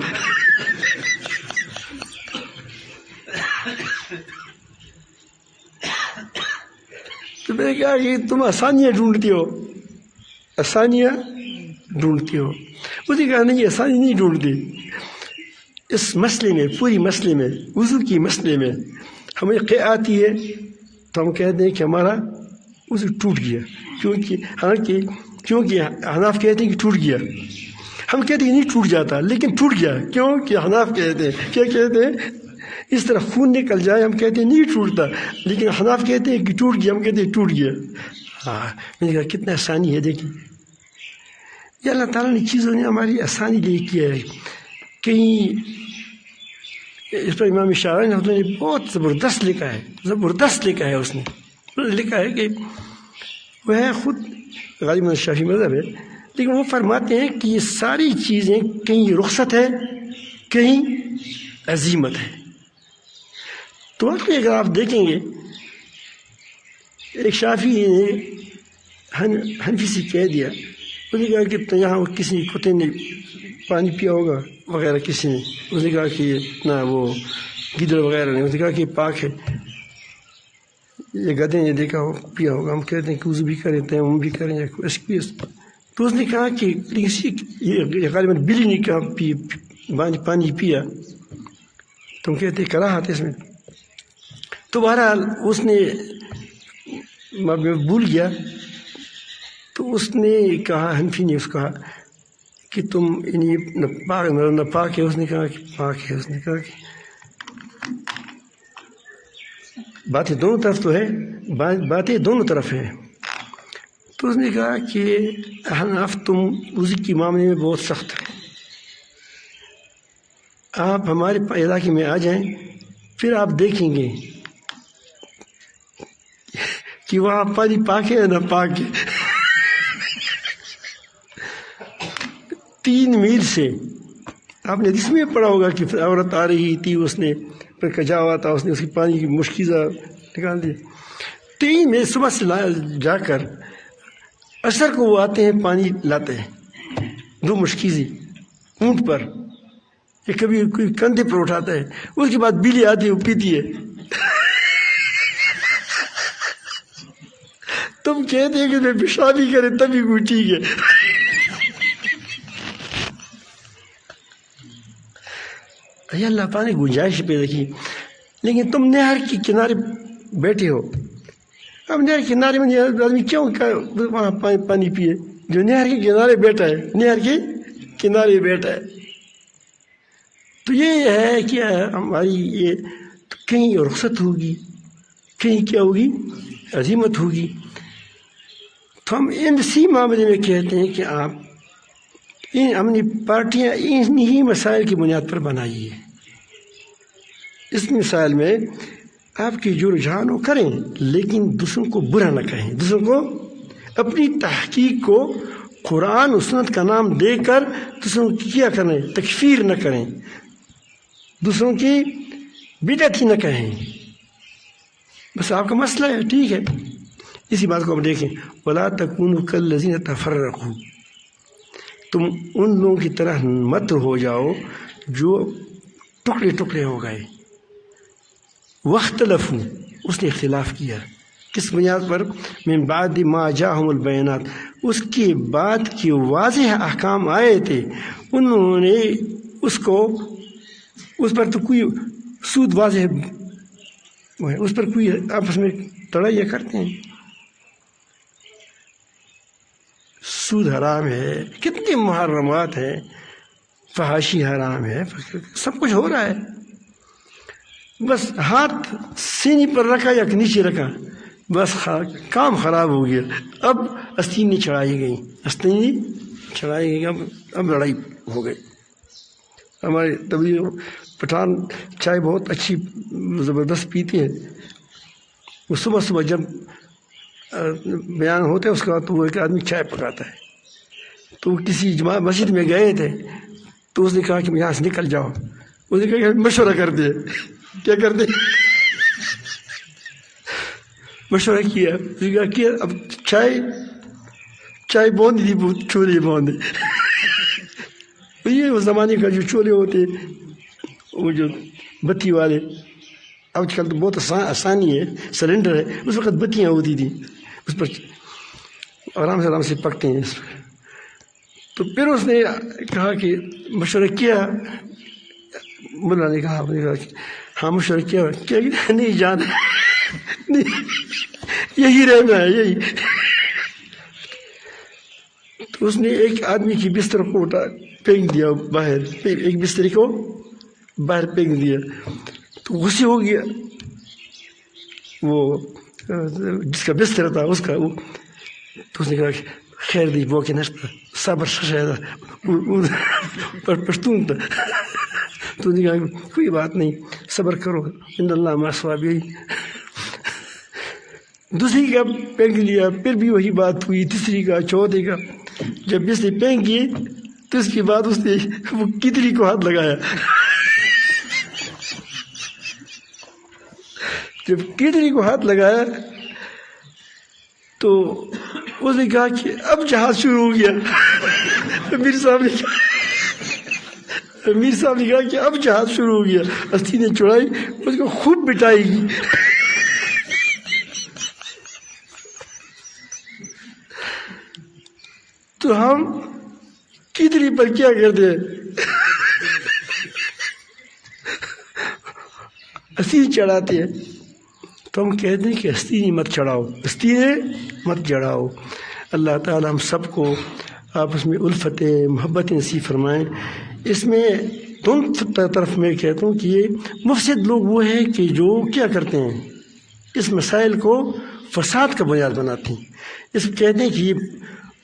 تو میں نے کہا کہ تم آسانیاں ڈھونڈتی ہو. اس نے کہا نہیں، آسانی نہیں ڈھونڈتی. اس مسئلے میں، پوری مسئلے میں، وضو کی مسئلے میں ہمیں قے آتی ہے تو ہم کہتے ہیں کہ ہمارا وضو ٹوٹ گیا، کیونکہ حناف کہتے ہیں کہ ٹوٹ گیا. ہم کہتے ہیں نہیں ٹوٹ جاتا، لیکن ٹوٹ گیا کیونکہ حناف کہتے ہیں، کیا کہتے ہیں؟ اس طرح خون نکل جائے ہم کہتے ہیں نہیں ٹوٹتا، لیکن حناف کہتے ہیں کہ ٹوٹ گیا، ہم کہتے ہیں ٹوٹ گیا. میں نے کہا کتنا آسانی ہے. دیکھیں یہ اللہ تعالیٰ نے چیزوں نے ہماری آسانی لے کیا ہے. کہیں اس پر امام شاعری نے بہت زبردست لکھا ہے. اس نے لکھا ہے کہ وہ ہے خود غالباً شافعی مذہب ہے، لیکن وہ فرماتے ہیں کہ یہ ساری چیزیں کہیں رخصت ہے، کہیں عزیمت ہے. تو اگر آپ دیکھیں گے ایک شافعی نے حنفی سے کہہ دیا، اس نے کہا کہ یہاں کسی کتے نے پانی پیا ہوگا وغیرہ، کسی نے، اس نے کہا کہ اتنا وہ گدڑ وغیرہ نے، اس نے کہا کہ پاک ہے، یہ گدھے نے دیکھا ہو پیا ہوگا. ہم کہتے ہیں کہ وضو بھی کریں، تیمم بھی کریں. تو اس نے کہا کہ یہ غالباً بلی نے کہا پانی پیا، تم کہتے کراہت اس میں. تو بہرحال اس نے بھول گیا، تو اس نے کہا، حنفی نے اس کہا کہ تم ناپاک ہے. اس نے کہا کہ پاک ہے. اس نے کہا کہ باتیں دونوں طرف تو ہے، باتیں دونوں طرف ہیں. تو اس نے کہا کہ احناف تم وضو کے معاملے میں بہت سخت ہیں، آپ ہمارے علاقے میں آ جائیں، پھر آپ دیکھیں گے کہ وہاں پانی پاک ہے یا نہ پاک ہے۔ 3 میل سے آپ نے حدیث میں پڑھا ہوگا کہ عورت آ رہی تھی، اس نے پر کجا ہوا تھا، اس نے اس کی پانی کی مشکیزہ نکال دی۔ 3 میل صبح سے جا کر عصر کو وہ آتے ہیں، پانی لاتے ہیں 2 مشکیزی اونٹ پر، یہ کبھی کوئی کندھے پر اٹھاتا ہے، اس کے بعد بلی آتی ہے وہ پیتی ہے۔ تم کہتے ہیں کہ میں پیشاب ہی کرے تبھی کوئی ٹھیک ہے۔ اللہ پاک نے گنجائش پیدا کی، لیکن تم نہر کے کنارے بیٹھے ہو، اب نہر کے کنارے میں آدمی کیوں وہاں پانی پیے؟ جو نہر کے کنارے بیٹھا ہے، نہر کے کنارے بیٹھا ہے، تو یہ ہے کہ ہماری یہ کہیں رخصت ہوگی، کہیں کیا ہوگی، عزیمت ہوگی۔ تو ہم اسی معاملے میں کہتے ہیں کہ آپ اپنی پارٹیاں انہی مسائل کی بنیاد پر بنائیے، اس مسائل میں آپ کی جو رجحان ہو کریں، لیکن دوسروں کو برا نہ کہیں، دوسروں کو اپنی تحقیق کو قرآن و سنت کا نام دے کر دوسروں کی کیا کریں، تکفیر نہ کریں، دوسروں کی بدعت ہی نہ کہیں۔ بس آپ کا مسئلہ ہے، ٹھیک ہے، اسی بات کو آپ دیکھیں، وَلَا تَكُونُوا كَالَّذِينَ تَفَرَّقُوا، تم ان لوگوں کی طرح مت ہو جاؤ جو ٹکڑے ٹکڑے ہو گئے، وَاخْتَلَفُوا، اس نے اختلاف کیا، کس بنیاد پر؟ من بعد ما جاءہم البینات، اس کے بعد کہ واضح احکام آئے تھے، انہوں نے اس پر تو کوئی سود واضح ہے، اس پر کوئی آپس میں لڑائیاں کرتے ہیں، سود حرام ہے، کتنے محرمات ہیں، فحاشی حرام ہے، سب کچھ ہو رہا ہے، بس ہاتھ سینے پر رکھا یا نیچے رکھا، بس کام خراب ہو گیا، اب استینیں چڑھائی گئی، اب لڑائی ہو گئی۔ ہمارے تبلیغ پٹھان چائے بہت اچھی زبردست پیتے ہیں، وہ صبح صبح جب بیان ہوتا ہے اس کے بعد تو وہ ایک آدمی چائے پکاتا ہے، تو وہ کسی مسجد میں گئے تھے، تو اس نے کہا کہ یہاں سے نکل جاؤ، اس نے کہا کہ مشورہ کرتے ہیں، کیا کرتے مشورہ کیا، اس نے کہا کہ اب چائے بوندی تھی، وہ چولہے بوندے، یہ اس زمانے کا جو چولہے ہوتے وہ جو بتی والے، آج کل تو بہت آسانی ہے، سلنڈر ہے، اس وقت بتیاں ہوتی تھیں، اس پر آرام سے پکتے ہیں۔ تو پھر اس نے کہا کہ مشورہ کیا، ملا نے کہا کہ ہاں مشورہ کیا نہیں جانا، یہی رہنا ہے، یہی۔ تو اس نے ایک آدمی کی بستر کو پھینک دیا باہر، ایک بستری کو باہر پھینک دیا، تو غصے ہو گیا وہ جس کا بستر تھا اس کا، تو اس نے کہا خیر دی بو کے نشتا صبر شاید پر پشتون تھا، تو نے کہا کوئی بات نہیں، صبر کرو، ان اللہ مع الصابرین۔ دوسری کا پھینک لیا، پھر بھی وہی بات ہوئی، تیسری کا، چوتھے کا، جب بستری پھینکی تو اس کے بعد اس نے وہ کتری کو ہاتھ لگایا، جب کتری کو ہاتھ لگایا تو اس نے کہا کہ اب جہاد شروع ہو گیا۔ امیر صاحب نے کہا کہ اب جہاد شروع ہو گیا، استھی نے چڑھائی، اس کو خوب بٹائی گی۔ تو ہم کتری پر کیا کرتے ہیں، استھی چڑھاتے ہیں، تو ہم کہتے ہیں کہ استینی مت چڑھاؤ، استینے مت چڑھاؤ۔ اللہ تعالی ہم سب کو آپس میں الفت محبت نصیب فرمائیں۔ اس میں دونوں طرف میں کہتا ہوں کہ یہ مفسد لوگ وہ ہیں کہ جو کیا کرتے ہیں، اس مسائل کو فساد کا بنیاد بناتی ہیں. اس کو کہتے ہیں کہ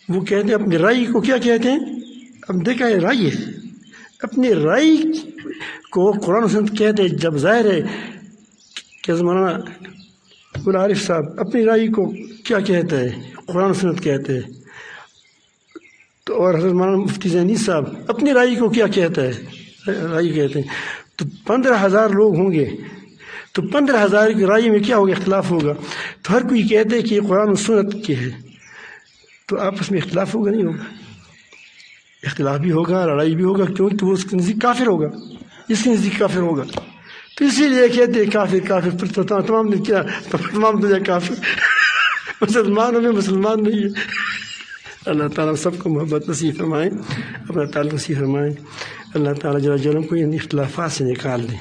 وہ کہتے ہیں اپنی رائے کو کیا کہتے ہیں؟ اب دیکھا ہے رائے ہے، اپنی رائے کو قرآن و سنت کہتے ہیں. جب ظاہر ہے کہ مولانا گل عارف صاحب اپنی رائے کو کیا کہتے ہیں؟ قرآن و سنت کہتے ہیں. تو اور حضرت مولانا مفتی زینی صاحب اپنی رائے کو کیا کہتا ہے؟ رائے کہتے ہیں. تو 15,000 لوگ ہوں گے تو 15,000 کی رائے میں کیا ہوگا؟ اختلاف ہوگا. تو ہر کوئی کہتے ہیں کہ یہ قرآن و سنت کے ہے، تو آپس میں اختلاف ہوگا نہیں ہوگا؟ اختلاف بھی ہوگا، لڑائی بھی ہوگا، کیونکہ وہ اس کے نزدیک کافر ہوگا، اس کے نزدیک کافر ہوگا. تو اسی لیے کہتے ہیں کافر کافر، تمام دنیا کافر، مسلمانوں میں مسلمان نہیں ہے. اللہ تعالیٰ سب کو محبت نصیب فرمائیں، اپنا تعلق نصیب فرمائیں. اللہ تعالیٰ جل جلالہ کو ان اختلافات سے نکال دیں.